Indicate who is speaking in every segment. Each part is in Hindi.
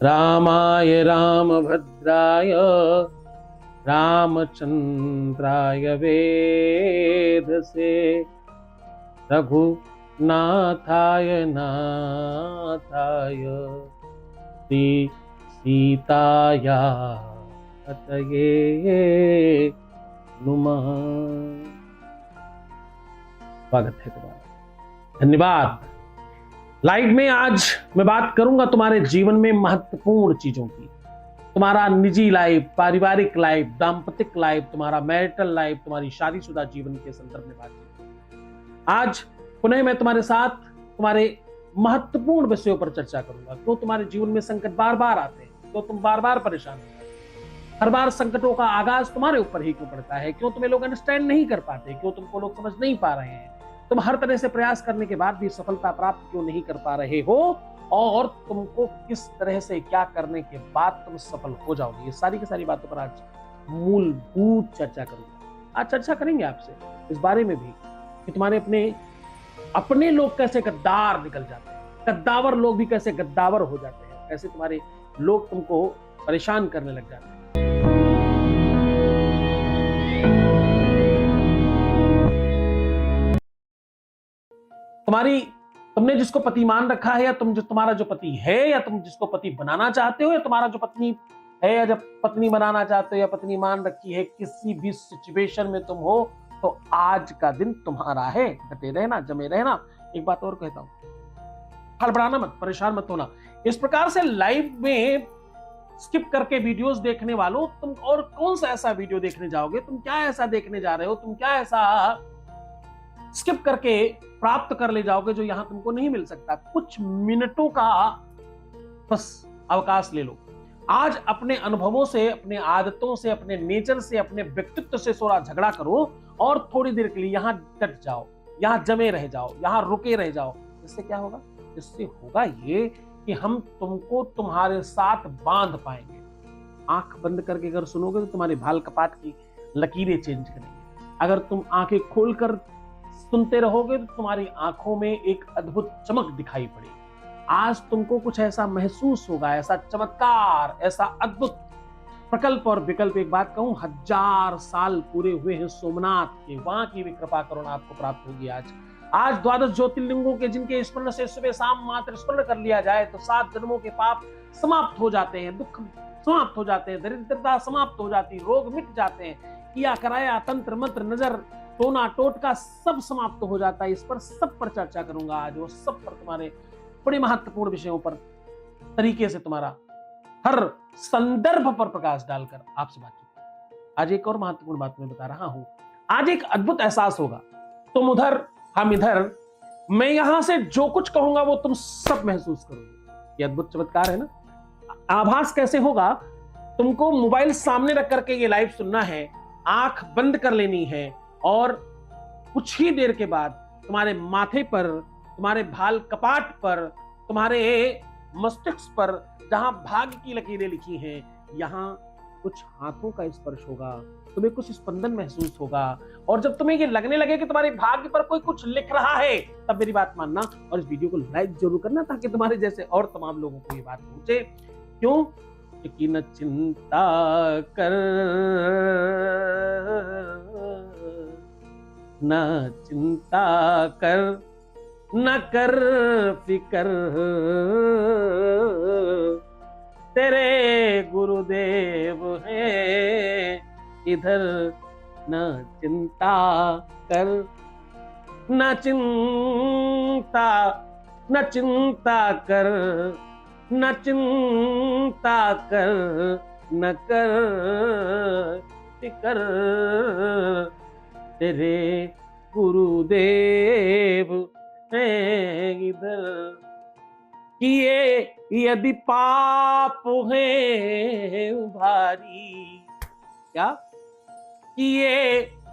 Speaker 1: रामाय रामभद्राय रामचंद्राय वेधसे रघुनाथाय नाथाय सीताया पतये नुमः। स्वागत है तुम्हारा, धन्यवाद। लाइव में आज मैं बात करूंगा तुम्हारे जीवन में महत्वपूर्ण चीजों की। तुम्हारा निजी लाइफ, पारिवारिक लाइफ, दाम्पतिक लाइफ, तुम्हारा मैरिटल लाइफ, तुम्हारी शादीशुदा जीवन के संदर्भ में बातचीत। आज पुनः मैं तुम्हारे साथ तुम्हारे महत्वपूर्ण विषयों पर चर्चा करूंगा। क्यों तुम्हारे जीवन में संकट बार बार आते हैं, क्यों तुम बार बार परेशान होते हैं, हर बार संकटों का आगाज तुम्हारे ऊपर ही क्यों पड़ता है, क्यों तुम्हें लोग अंडरस्टैंड नहीं कर पाते, क्यों तुमको लोग समझ नहीं पा रहे हैं, तुम हर तरह से प्रयास करने के बाद भी सफलता प्राप्त क्यों नहीं कर पा रहे हो, और तुमको किस तरह से क्या करने के बाद तुम सफल हो जाओगे। ये सारी की सारी बातों पर आज मूलभूत चर्चा करूंगा। आज चर्चा करेंगे आपसे इस बारे में भी कि तुम्हारे अपने लोग कैसे गद्दार निकल जाते हैं, गद्दावर लोग भी कैसे गद्दावर हो जाते हैं, कैसे तुम्हारे लोग तुमको परेशान करने लग जाते हैं। तुमने जिसको पति मान रखा है, या तुम्हारा जो पति है, या तुम जिसको पति बनाना चाहते हो, या तुम्हारा जो पत्नी है, या जब पत्नी बनाना चाहते हो या पत्नी मान रखी है, किसी भी सिचुएशन में तुम हो तो आज का दिन तुम्हारा है। डटे रहना, जमे रहना। एक बात और कहता हूं, हड़बड़ाना मत, परेशान मत होना। इस प्रकार से लाइव में स्किप करके वीडियोस देखने वालों, तुम और कौन सा ऐसा वीडियो देखने जाओगे, तुम क्या ऐसा देखने जा रहे हो, तुम क्या ऐसा स्किप करके प्राप्त कर ले जाओगे जो यहां तुमको नहीं मिल सकता। कुछ मिनटों का बस अवकाश ले लो। आज अपने अनुभवों से, अपने आदतों से, अपने नेचर से, अपने व्यक्तित्व से थोड़ा झगड़ा करो और थोड़ी देर के लिए यहां डट जाओ, यहां जमे रह जाओ, यहां रुके रह जाओ। इससे क्या होगा? इससे होगा ये कि हम तुमको तुम्हारे साथ बांध पाएंगे। आंख बंद करके अगर सुनोगे तो तुम्हारे बाल कपाट की लकीरें चेंज करेंगे। अगर तुम आंखें खोलकर सुनते रहोगे तो तुम्हारी आंखों में एक अद्भुत चमक दिखाई पड़ेगी। आज तुमको कुछ ऐसा महसूस होगा, ऐसा चमत्कार, ऐसा अद्भुत प्रकल्प और विकल्प। एक बात कहूं, 1000 साल पूरे हुए हैं सोमनाथ के, वहां की भी कृपा करुणा आपको प्राप्त होगी। आज 12 ज्योतिर्लिंगों के जिनके स्मरण से सुबह शाम मात्र स्मरण कर लिया जाए तो 7 जन्मों के पाप समाप्त हो जाते हैं, दुख समाप्त हो जाते हैं, दरिद्रता समाप्त हो जाती है, रोग मिट जाते हैं, किया कराया तंत्र मंत्र नजर टोना टोटका सब समाप्त हो जाता है। इस पर सब पर चर्चा करूंगा आज, और सब पर तुम्हारे बड़े महत्वपूर्ण विषयों पर तरीके से तुम्हारा हर संदर्भ पर प्रकाश डालकर आपसे बातचीत। आज एक और महत्वपूर्ण बात मैं बता रहा हूं। आज एक अद्भुत एहसास होगा। तुम उधर, हम इधर, मैं यहां से जो कुछ कहूंगा वो तुम सब महसूस करोगे। ये अद्भुत चमत्कार है ना। आभास कैसे होगा? तुमको मोबाइल सामने रख करके ये लाइव सुनना है, आंख बंद कर लेनी है, और कुछ ही देर के बाद तुम्हारे माथे पर, तुम्हारे भाल कपाट पर, तुम्हारे मस्तिष्क पर जहां भाग्य की लकीरें लिखी हैं, यहां कुछ हाथों का स्पर्श होगा, तुम्हें कुछ स्पंदन महसूस होगा। और जब तुम्हें ये लगने लगे कि तुम्हारे भाग्य पर कोई कुछ लिख रहा है, तब मेरी बात मानना और इस वीडियो को लाइक जरूर करना, ताकि तुम्हारे जैसे और तमाम लोगों को ये बात पहुंचे। क्यों? कि न चिंता कर, न चिंता कर, न कर फिकर, तेरे गुरुदेव हैं इधर। न चिंता कर, न चिंता, न चिंता कर, न चिंता कर, न कर फिकर, तेरे गुरुदेव हैं इधर। किए यदि पाप हैं भारी, क्या किए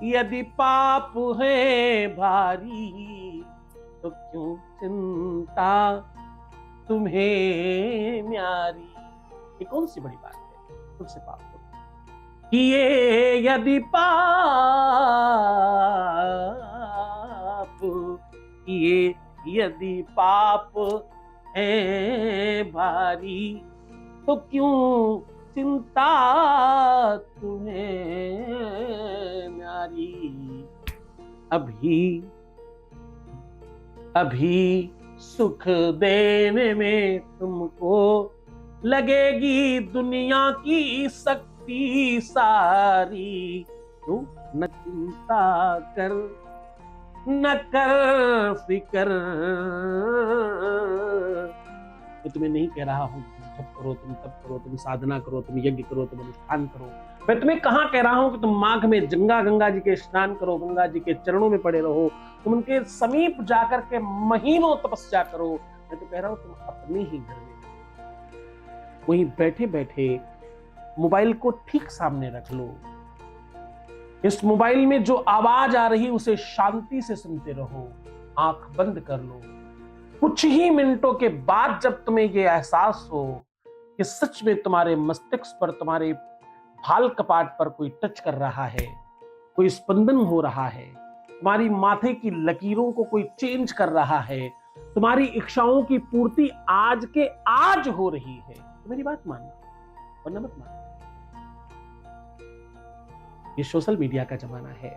Speaker 1: यदि पाप हैं भारी, तो क्यों चिंता तुम्हें न्यारी। ये कौन सी बड़ी बात है? खुद से पाप किए यदि पाप, किए यदि पाप है भारी, तो क्यों चिंता तुम्हें न्यारी। अभी अभी सुख देने में तुमको लगेगी दुनिया की शक्ति सारी। तो न चिंता कर, न कर फिकर। मैं तुम्हें नहीं कह रहा हूं तुम जप करो, तुम तप करो, तुम साधना करो, तुम यज्ञ करो, तुम अनुष्ठान करो। मैं तुम्हें कहाँ कह रहा हूं कि तुम माघ में गंगा जी के स्नान करो, गंगा जी के चरणों में पड़े रहो, तुम उनके समीप जाकर के महीनों तपस्या करो। मैं तो कह रहा हूं तुम अपने ही घर में वहीं बैठे बैठे मोबाइल को ठीक सामने रख लो। इस मोबाइल में जो आवाज आ रही उसे शांति से सुनते रहो, आंख बंद कर लो। कुछ ही मिनटों के बाद जब तुम्हें यह एहसास हो कि सच में तुम्हारे मस्तिष्क पर, तुम्हारे भाल कपाट पर कोई टच कर रहा है, कोई स्पंदन हो रहा है, तुम्हारी माथे की लकीरों को कोई चेंज कर रहा है, तुम्हारी इच्छाओं की पूर्ति आज के आज हो रही है, तो मेरी बात मानना वरना मत मानना। ये सोशल मीडिया का जमाना है।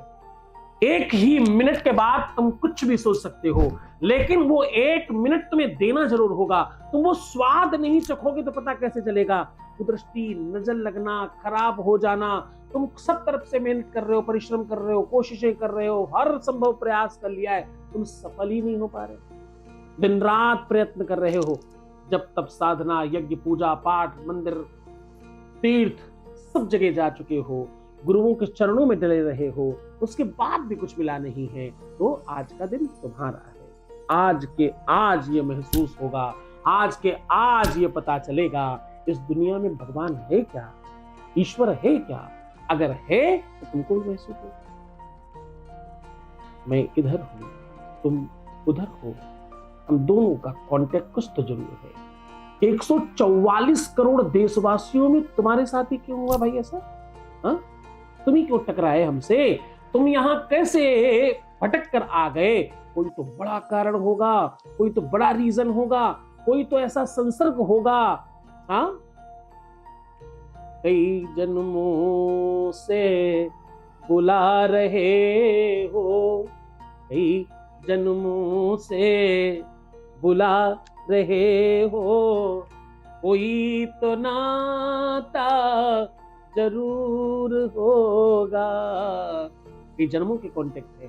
Speaker 1: एक ही मिनट के बाद तुम कुछ भी सोच सकते हो, लेकिन वो एक मिनट तुम्हें देना जरूर होगा। तुम वो स्वाद नहीं चखोगे तो पता कैसे चलेगा। कुदृष्टि, नजर लगना, खराब हो जाना, तुम सब तरफ से मेहनत कर रहे हो, परिश्रम कर रहे हो, कोशिशें कर रहे हो, हर संभव प्रयास कर लिया है, तुम सफल ही नहीं हो पा रहे। दिन रात प्रयत्न कर रहे हो, जब तब साधना, यज्ञ, पूजा पाठ, मंदिर, तीर्थ सब जगह जा चुके हो, गुरुओं के चरणों में डले रहे हो, उसके बाद भी कुछ मिला नहीं है, तो आज का दिन तुम्हारा है। आज के आज ये महसूस होगा, आज के आज ये पता चलेगा इस दुनिया में भगवान है क्या, ईश्वर है क्या। अगर है तो तुमको भी महसूस हो, मैं इधर हूं, तुम उधर हो, हम दोनों का कांटेक्ट कुछ तो जरूर है। 144 करोड़ देशवासियों में तुम्हारे साथ ही क्यों हुआ भाई ऐसा? हाँ, तुम ही क्यों टकराए हमसे? तुम यहां कैसे भटक कर आ गए? कोई तो बड़ा कारण होगा, कोई तो बड़ा रीजन होगा, कोई तो ऐसा संसर्ग होगा। हाँ, कई जन्मों से बुला रहे हो, कई जन्मों से बुला रहे हो, कोई तो नाता जरूर होगा। कई जन्मों के कॉन्टेक्ट है,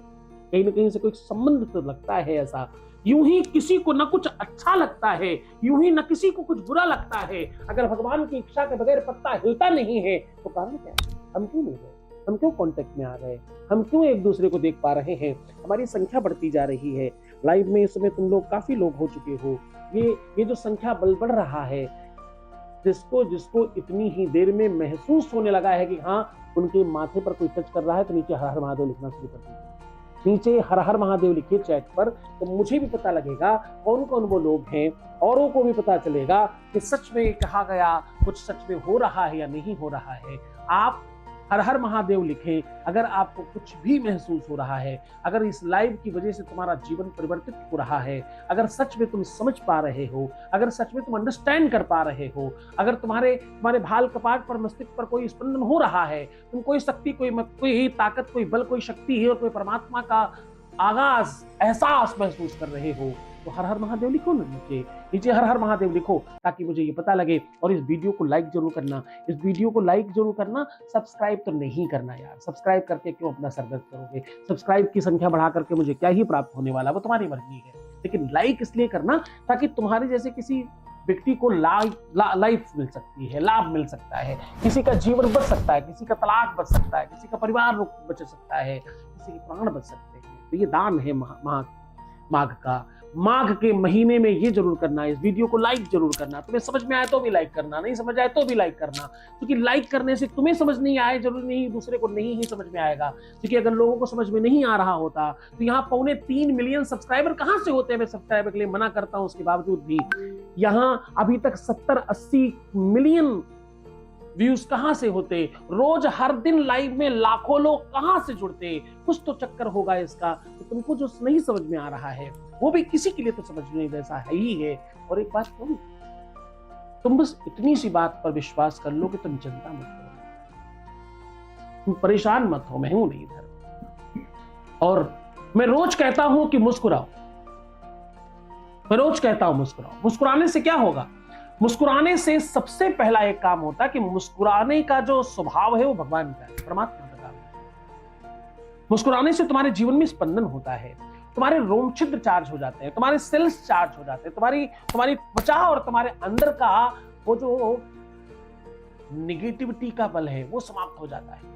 Speaker 1: कहीं ना कहीं से कोई संबंध तो लगता है ऐसा। यूं ही किसी को न कुछ अच्छा लगता है, यूं ही न किसी को कुछ बुरा लगता है। अगर भगवान की इच्छा के बगैर पत्ता हिलता नहीं है तो कारण क्या है? हम क्यों नहीं गए? हम क्यों कांटेक्ट में आ गए? हम क्यों एक दूसरे को देख पा रहे हैं? हमारी संख्या बढ़ती जा रही है। लाइव में इस समय तुम लोग काफी लोग हो चुके हो। ये जो संख्या बल बढ़ रहा है, जिसको जिसको इतनी ही देर में महसूस होने लगा है कि हाँ उनके माथे पर कोई टच कर रहा है, तो नीचे हर हर महादेव लिखना शुरू कर दीजिए। नीचे हर हर महादेव लिखिए चैट पर, तो मुझे भी पता लगेगा कौन कौन वो लोग हैं, औरों को भी पता चलेगा कि सच में कहा गया कुछ सच में हो रहा है या नहीं हो रहा है। आप हर हर महादेव लिखें अगर आपको कुछ भी महसूस हो रहा है, अगर इस लाइव की वजह से तुम्हारा जीवन परिवर्तित हो रहा है, अगर सच में तुम समझ पा रहे हो, अगर सच में तुम अंडरस्टैंड कर पा रहे हो, अगर तुम्हारे भाल कपाट पर, मस्तिष्क पर कोई स्पंदन हो रहा है, तुम कोई शक्ति, कोई ताकत, कोई बल, कोई शक्ति है और कोई परमात्मा का आगाज, एहसास महसूस कर रहे हो, तो हर हर महादेव लिखो ना। नीचे हर हर महादेव लिखो ताकि मुझे ये पता लगे। और इस वीडियो को लाइक जरूर करना, इस वीडियो को लाइक जरूर करना। सब्सक्राइब तो नहीं करना यार, सब्सक्राइब करके क्यों अपना सर दर्द करोगे? सब्सक्राइब की संख्या बढ़ा करके मुझे क्या ही प्राप्त होने वाला, वो तुम्हारी मर्जी है। लेकिन लाइक इसलिए करना ताकि तुम्हारे जैसे किसी व्यक्ति को लाइफ मिल सकती है, लाभ मिल सकता है, किसी का जीवन बच सकता है, किसी का तलाक बच सकता है, किसी का परिवार बच सकता है, किसी के प्राण बच सकते हैं। तो ये दान है माघ का। माघ के महीने में ये जरूर करना, इस वीडियो को लाइक जरूर करना। तुम्हें समझ में आए तो भी लाइक करना, नहीं समझ आए तो भी लाइक करना, क्योंकि लाइक करने से तुम्हें समझ नहीं आए जरूरी नहीं दूसरे को नहीं ही समझ में आएगा। क्योंकि अगर लोगों को समझ में नहीं आ रहा होता तो यहाँ 3.25 मिलियन सब्सक्राइबर कहाँ से होते हैं? मैं सब्सक्राइबर के लिए मना करता हूँ, उसके बावजूद भी यहाँ अभी तक 70-80 मिलियन व्यूज कहां से होते? रोज हर दिन लाइव में लाखों लोग कहां से जुड़ते? कुछ तो चक्कर होगा इसका। तो तुमको जो नहीं समझ में आ रहा है वो भी किसी के लिए तो समझने जैसा है ही है। और एक बात कहूं, तुम बस इतनी सी बात पर विश्वास कर लो कि तुम चिंता मत करो, तुम परेशान मत हो, मैं हूं नहीं इधर। और मैं रोज कहता हूं कि मुस्कुराओ, मैं रोज कहता हूं मुस्कुराओ। मुस्कुराने से क्या होगा? मुस्कुराने से सबसे पहला एक काम होता है कि मुस्कुराने का जो स्वभाव है वो भगवान का है, परमात्मा का काम है। मुस्कुराने से तुम्हारे जीवन में स्पंदन होता है, तुम्हारे रोम छिद्र चार्ज हो जाते हैं, तुम्हारे सेल्स चार्ज हो जाते हैं, तुम्हारी तुम्हारी त्वचा और तुम्हारे अंदर का वो जो निगेटिविटी का बल है वो समाप्त हो जाता है।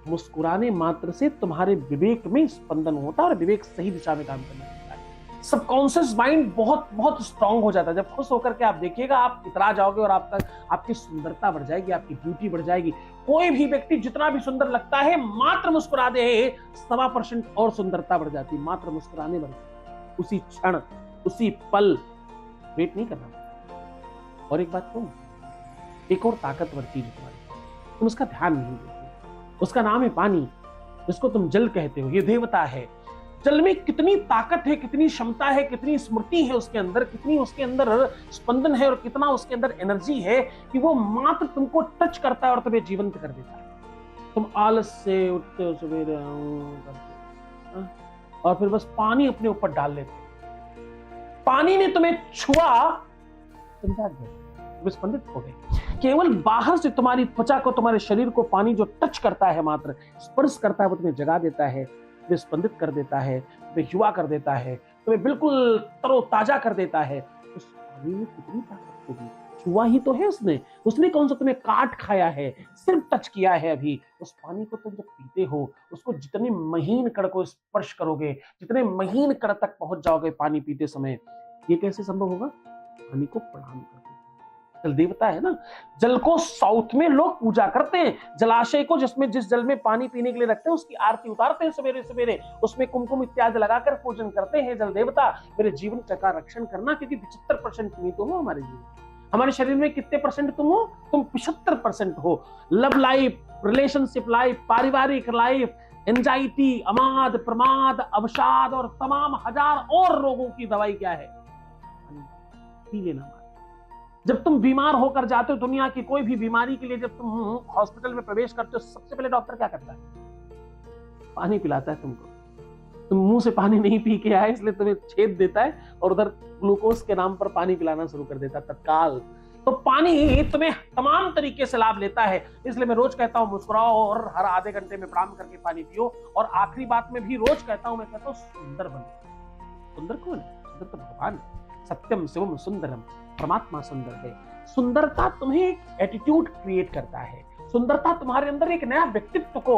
Speaker 1: मुस्कुराने मात्र से तुम्हारे विवेक में स्पंदन होता है और विवेक सही दिशा में काम करने लगता है। सबकॉन्शियस माइंड बहुत बहुत स्ट्रांग हो जाता है। जब खुश होकर के आप देखिएगा, आप इतरा जाओगे और आपकी सुंदरता बढ़ जाएगी, आपकी ब्यूटी बढ़ जाएगी। कोई भी व्यक्ति जितना भी सुंदर लगता है, मात्र मुस्कुरा दे 1.25% और सुंदरता बढ़ जाती है, मात्र मुस्कुराने बढ़ उसी क्षण, उसी पल। वेट नहीं करना। और एक बात कहूं, एक और ताकतवर चीज तुम्हारी, तुम उसका ध्यान नहीं देते। उसका नाम है पानी, जिसको तुम जल कहते हो। ये देवता है। जल में कितनी ताकत है, कितनी क्षमता है, कितनी स्मृति है उसके अंदर, कितनी उसके अंदर स्पंदन है और कितना उसके अंदर एनर्जी है कि वो मात्र तुमको टच करता है और तुम्हें जीवंत कर देता है। तुम आलस से उठते हो सवेरे और फिर बस पानी अपने ऊपर डाल लेते हो। पानी ने तुम्हें छुआ, तुम जाग गए, स्पंदित हो गए। केवल बाहर से तुम्हारी त्वचा को, तुम्हारे शरीर को पानी जो टच करता है, मात्र स्पर्श करता है, वो तुम्हें जगा देता है, तुम्हें स्पंदित कर देता है, तुम्हें युवा कर देता है, तुम्हें बिल्कुल तरोताजा कर देता है। उस पानी में कितनी ताकत होगी? छुआ ही तो है उसने कौन सा तुम्हें काट खाया है, सिर्फ टच किया है अभी। उस पानी को तुम जब पीते हो, उसको जितने महीन कण को स्पर्श करोगे, जितने महीन कण तक पहुंच जाओगे पानी पीते समय, ये कैसे संभव होगा? पानी को प्रणाम करके। जल देवता है ना। जल को साउथ में लोग पूजा करते हैं। जलाशय को जिस जल में पानी पीने के लिए रखते हैं, उसकी आरती उतारते हैं सवेरे सवेरे, उसमें कुमकुम इत्यादि लगाकर पूजन करते हैं। जल देवता, मेरे जीवन का रक्षण करना, क्योंकि 75% तुम ही तो हो हमारे जीवन। हमारे शरीर में कितने परसेंट तुम हो? तुम 75% हो। लव लाइफ, रिलेशनशिप लाइफ, पारिवारिक लाइफ, एंजाइटी, अमाद, प्रमाद, अवसाद और तमाम हजार और रोगों की दवाई क्या है? पी लेना। जब तुम बीमार होकर जाते हो, दुनिया की कोई भी बीमारी के लिए जब तुम हॉस्पिटल में प्रवेश करते हो, सबसे पहले डॉक्टर क्या करता है? पानी पिलाता है तुमको। तुम मुंह से पानी नहीं पी के आए, इसलिए तुम्हें छेद देता है और उधर ग्लूकोज के नाम पर पानी पिलाना शुरू कर देता है तत्काल। तो पानी तुम्हें तमाम तरीके से लाभ लेता है। इसलिए मैं रोज कहता हूं मुस्कुराओ और हर आधे घंटे में प्रणाम करके पानी पियो। और आखिरी बात में भी रोज कहता हूं, मैं कहता हूं सुंदर बनो। सुंदर कौन है? सुंदर तो भगवान है। सत्यम शिवम सुंदरम, परमात्मा सुंदर है। सुंदरता तुम्हें एक एटीट्यूड क्रिएट करता है। सुंदरता तुम्हारे अंदर एक नया व्यक्तित्व को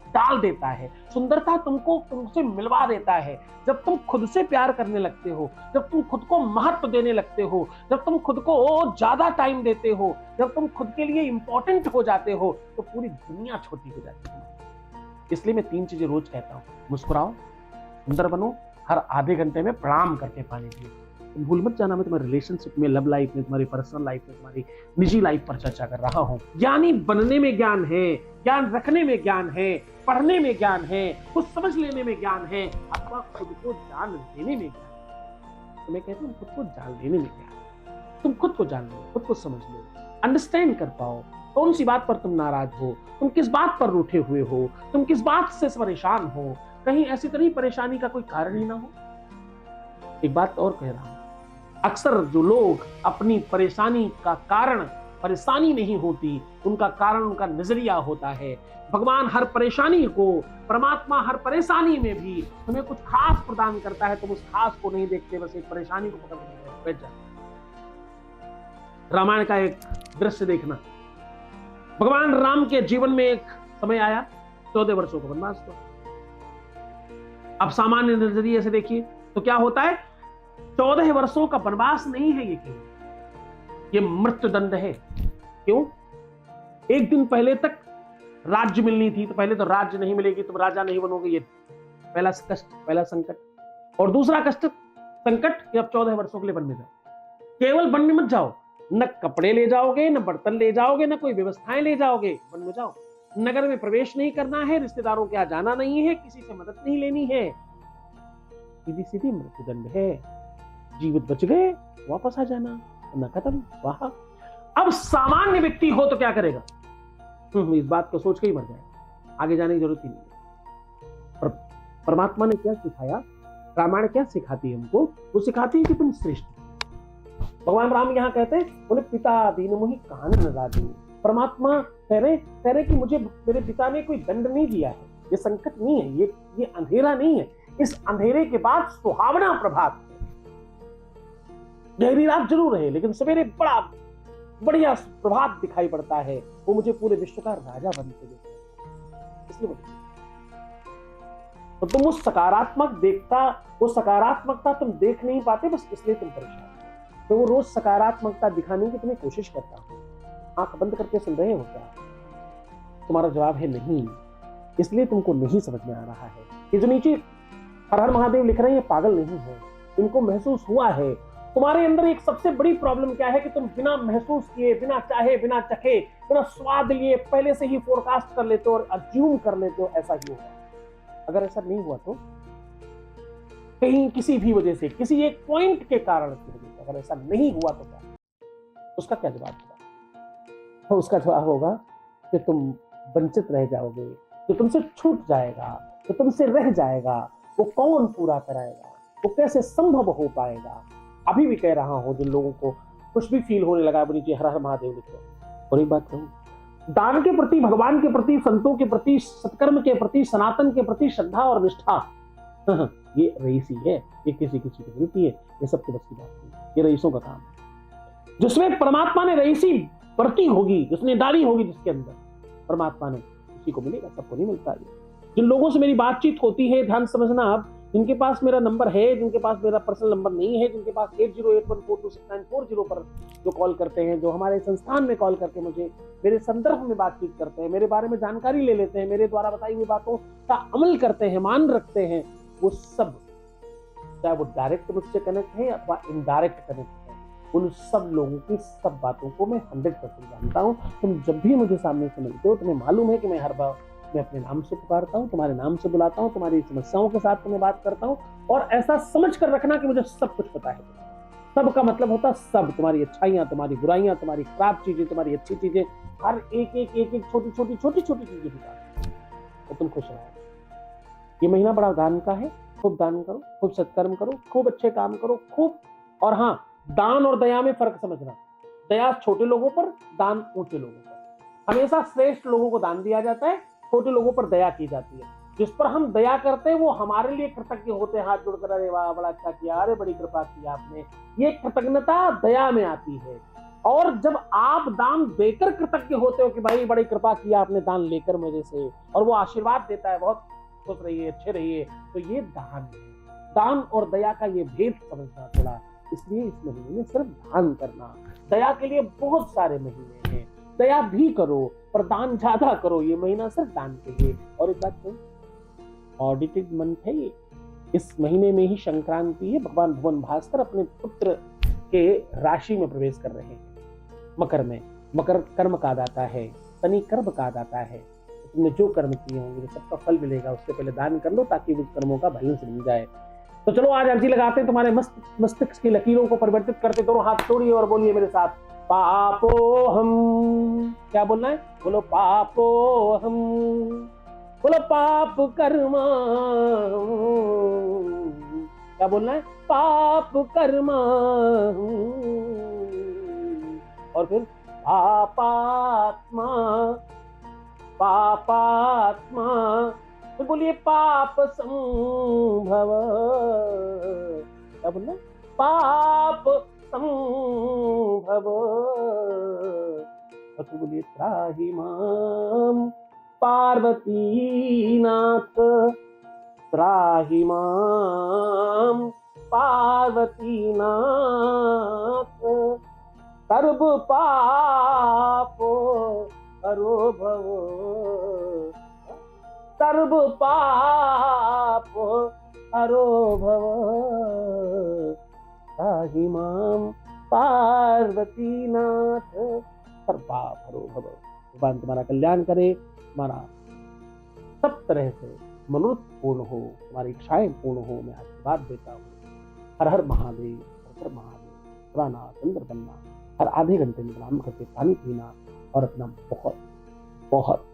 Speaker 1: डाल देता है। सुंदरता तुमको तुमसे मिलवा देता है। जब तुम खुद से प्यार करने लगते हो, जब तुम खुद को महत्व देने लगते हो, जब तुम खुद को ज्यादा टाइम देते हो, जब तुम खुद के लिए इंपॉर्टेंट हो जाते हो, तो पूरी दुनिया छोटी हो जाती है। इसलिए मैं 3 चीजें रोज कहता हूं, मुस्कुराओ, सुंदर बनो, हर आधे घंटे में प्रणाम करके पानी पियो। भूल मत जाना, मैं तुम्हारे रिलेशनशिप में, लव लाइफ में, तुम्हारी पर्सनल लाइफ में, तुम्हारी निजी लाइफ पर चर्चा कर रहा हूं। ज्ञानी बनने में ज्ञान है, ज्ञान रखने में ज्ञान है, पढ़ने में ज्ञान है, कुछ समझ लेने में ज्ञान है, अथवा खुद को जान लेने में ज्ञान। तो मैं कहता हूं खुद को जान लेने में ज्ञान। तुम खुद को जान लो, खुद को समझ लो, अंडरस्टैंड कर पाओ कौन सी बात पर तुम नाराज हो, तुम किस बात पर रूठे हुए हो, तुम किस बात से परेशान हो। कहीं ऐसी तो नहीं परेशानी का कोई कारण ही ना हो। एक बात और कह रहा हूं, अक्सर जो लोग अपनी परेशानी का कारण परेशानी नहीं होती, उनका कारण उनका नजरिया होता है। भगवान हर परेशानी को, परमात्मा हर परेशानी में भी तुम्हें कुछ खास प्रदान करता है। तुम उस खास को नहीं देखते, बस एक परेशानी को पकड़ के बैठ जाते। रामायण का एक दृश्य देखना। भगवान राम के जीवन में एक समय आया, 14 वर्षों का वनवास हुआ। अब सामान्य नजरिए से देखिए तो क्या होता है? 14 वर्षों का वनवास नहीं है ये, केवल ये मृत्युदंड है। क्यों? एक दिन पहले तक राज्य मिलनी थी, तो पहले तो राज्य नहीं मिलेगी, तुम राजा नहीं बनोगे, ये पहला कष्ट, पहला संकट। और दूसरा कष्ट, संकट कि अब 14 वर्षों के लिए वन में जाओ। केवल वन में मत जाओ, न कपड़े ले जाओगे, न बर्तन ले जाओगे, न कोई व्यवस्थाएं ले जाओगे। वन में जाओ, नगर में प्रवेश नहीं करना है, रिश्तेदारों के यहाँ जाना नहीं है, किसी से मदद नहीं लेनी है। सीधी सीधी मृत्युदंड है। जीवित बच गए, वापस आ जाना। न खत्म। वाह। अब सामान्य व्यक्ति हो तो क्या करेगा? इस बात को सोच के ही मर जाएगा, आगे जाने की जरूरत ही नहीं है। परमात्मा ने क्या सिखाया, रामायण क्या सिखाती है हमको? वो सिखाती है कि तुम श्रेष्ठ। भगवान राम यहाँ कहते हैं, बोले पिता दीन मुहि कान न लादू। परमात्मा कह रहे कि मुझे मेरे पिता ने कोई दंड नहीं दिया है, ये संकट नहीं है, ये अंधेरा नहीं है, इस अंधेरे के बाद सुहावना प्रभात है। गहरी रात जरूर है, लेकिन सवेरे बड़ा बढ़िया प्रभात दिखाई पड़ता है। वो मुझे पूरे विश्व का राजा बनते देता है, इसलिए तो तुम उस वो सकारात्मकता तुम देख नहीं पाते, बस इसलिए तुम परेशान हो। तो वो रोज सकारात्मकता दिखाने की तुम्हें कोशिश करता हूं। आंख बंद करके सुन रहे हो क्या? तुम्हारा जवाब है नहीं, इसलिए तुमको नहीं समझ में आ रहा है। ये जो नीचे हर हर महादेव लिख रहे हैं, ये पागल नहीं है, इनको महसूस हुआ है। तुम्हारे अंदर एक सबसे बड़ी प्रॉब्लम क्या है कि तुम बिना महसूस किए, बिना चाहे, बिना चखे, बिना स्वाद लिए पहले से ही फोरकास्ट कर लेते हो और अज्यूम कर लेते हो ऐसा ही होगा। अगर ऐसा नहीं हुआ तो कहीं किसी भी वजह से, किसी एक पॉइंट के कारण अगर ऐसा नहीं हुआ तो क्या, उसका क्या जवाब होगा? तो उसका जवाब होगा कि तुम वंचित रह जाओगे, जो तुमसे छूट जाएगा, जो तुमसे रह जाएगा, वो कौन पूरा कराएगा, वो कैसे संभव हो पाएगा? अभी भी कह रहा हूं, जिन लोगों को कुछ भी फील होने लगा, नीचे हर हर महादेव लिखे। और एक बात कहूं, दान के प्रति, भगवान के प्रति, संतों के प्रति, सत्कर्म के प्रति, सनातन के प्रति श्रद्धा और निष्ठा, ये रईसी है, ये किसी किसी को मिलती है, ये सबके बस की बात नहीं, ये रईसों का काम है। जिसमें परमात्मा ने रईसी बरती होगी, जिसने डाली होगी, जिसके अंदर परमात्मा ने, उसी को मिलेगा, सबको नहीं मिलता। जिन लोगों से मेरी बातचीत होती है, ध्यान समझना आप, जिनके पास मेरा नंबर है, जिनके पास मेरा पर्सनल नंबर नहीं है, जिनके पास 8081426940 पर जो कॉल करते हैं, जो हमारे संस्थान में कॉल करके मुझे मेरे संदर्भ में बातचीत करते हैं, मेरे बारे में जानकारी ले लेते हैं, मेरे द्वारा बताई हुई बातों का अमल करते हैं, मान रखते हैं, वो सब, चाहे वो डायरेक्ट मुझसे कनेक्ट है अथवा इनडायरेक्ट कनेक्ट है, उन सब लोगों की सब बातों को मैं 100% जानता हूँ। तुम जब भी मुझे सामने से मिलते हो, तुम्हें मालूम है कि मैं हर बार मैं अपने नाम से पुकारता हूँ, तुम्हारे नाम से बुलाता हूँ, तुम्हारी समस्याओं के साथ तुम्हें बात करता हूँ, और ऐसा समझ कर रखना कि मुझे सब कुछ पता है। सब का मतलब होता सब, तुम्हारी अच्छाइयाँ, तुम्हारी बुराइयां, तुम्हारी खराब चीजें, तुम्हारी अच्छी चीजें, हर एक छोटी छोटी चीजें भी तो तुम खुश रहो। ये महीना बड़ा दान का है, खूब दान करो, खूब सत्कर्म करो, खूब अच्छे काम करो, खूब। और हाँ, दान और दया में फर्क समझना, दया छोटे लोगों पर, दान ऊंचे लोगों पर। हमेशा श्रेष्ठ लोगों को दान दिया जाता है, छोटे लोगों पर दया की जाती है। जिस पर हम दया करते हैं वो हमारे लिए कृतज्ञ होते हैं, हाथ जोड़कर, अरे वाह बड़ा अच्छा किया, अरे बड़ी कृपा की आपने। ये कृतज्ञता दया में आती है। और जब आप दान देकर कृतज्ञ होते हो कि भाई बड़ी कृपा किया आपने दान लेकर मेरे से, और वो आशीर्वाद देता है, बहुत खुश रहिए, अच्छे रहिए, तो ये दान है। दान और दया का ये भेद समझना थोड़ा। इसलिए इस महीने में सिर्फ दान करना, दया के लिए बहुत सारे महीने हैं, दया भी करो पर दान ज्यादा करो। ये महीना सिर्फ दान के लिए। और एक बात कहूं, ऑडिटेड मंथ है ये, इस महीने में ही संक्रांति है। भगवान भुवन भास्कर अपने पुत्र के राशि में प्रवेश कर रहे हैं, मकर में। मकर कर्म का दाता है, शनि कर्म का दाता है। तुमने जो कर्म किए होंगे सबका फल मिलेगा, उससे पहले दान कर लो ताकि उस कर्मों का बैलेंस मिल जाए। तो चलो आज अर्जी लगाते हैं, तुम्हारे मस्तिष्क की लकीरों को परिवर्तित करते। दोनों हाथ जोड़िए और बोलिए मेरे साथ, पापो हम। क्या बोलना है? बोलो पापो हम, बोलो पाप कर्मा। क्या बोलना है? पाप कर्मा। और फिर पापात्मा, पापात्मा। तो बोलिए पाप संभव। क्या बोलना? पाप संभव। और तो बोलिए त्राहि माम पार्वती नाथ, त्राहि माम पार्वती नाथ। सर्व पाप हरो भव, सर्व पाप हरो भव। त्राहि माम पार्वती नाथ, सर्व पाप हरो भव। भगवान तुम्हारा कल्याण करे, तुम्हारा सब तरह से मनोरथ पूर्ण हो, तुम्हारी इच्छाएं पूर्ण हो। मैं आशीर्वाद देता हूँ। हर हर महादेव, हर हर महादेव। मुस्कुराना, सुंदर बनना, हर आधे घंटे में आराम करके पानी पीना और अपना बहुत बहुत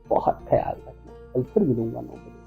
Speaker 1: बहुत ख्याल रखना। कल फिर मिलूंगा 9 बजे।